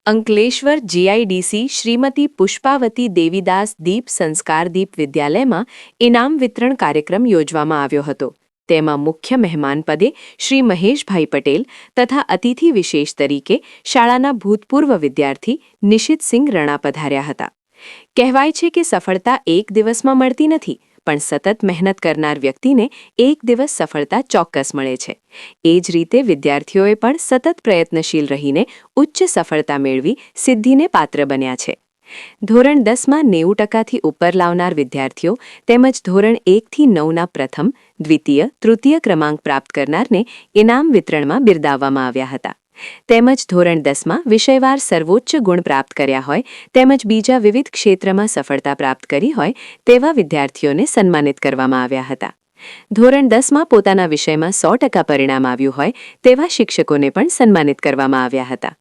Ankleshwar GIDC Shrimati Pushpavati Devidas દીપ સંસ્કારદીપ વિદ્યાલયમાં ઇનામ વિતરણ કાર્યક્રમ યોજવામાં આવ્યો હતો. તેમાં મુખ્ય મહેમાન પદે શ્રી મહેશભાઈ પટેલ તથા અતિથિ વિશેષ તરીકે શાળાના ભૂતપૂર્વ વિદ્યાર્થી નિશિતસિંહ રણા પધાર્યા હતા. કહેવાય છે કે સફળતા એક દિવસમાં મળતી નથી, પણ સતત મહેનત કરનાર વ્યક્તિને એક દિવસ સફળતા ચોક્કસ મળે છે. એ જ રીતે વિદ્યાર્થીઓએ પણ સતત પ્રયત્નશીલ રહીને ઉચ્ચ સફળતા મેળવી સિદ્ધિને પાત્ર બન્યા છે. ધોરણ 10માં 90% ઉપર લાવનાર વિદ્યાર્થીઓ તેમજ ધોરણ 1થી 9ના પ્રથમ, દ્વિતીય, તૃતીય ક્રમાંક પ્રાપ્ત કરનારને ઇનામ વિતરણમાં બિરદાવવામાં આવ્યા હતા. તેમજ ધોરણ 10માં વિષયવાર સર્વોચ્ચ ગુણ પ્રાપ્ત કર્યા હોય તેમજ બીજા વિવિધ ક્ષેત્રમાં સફળતા પ્રાપ્ત કરી હોય તેવા વિદ્યાર્થીઓને સન્માનિત કરવામાં આવ્યા હતા. ધોરણ 10માં પોતાના વિષયમાં 100% પરિણામ આવ્યું હોય તેવા શિક્ષકોને પણ સન્માનિત કરવામાં આવ્યા હતા.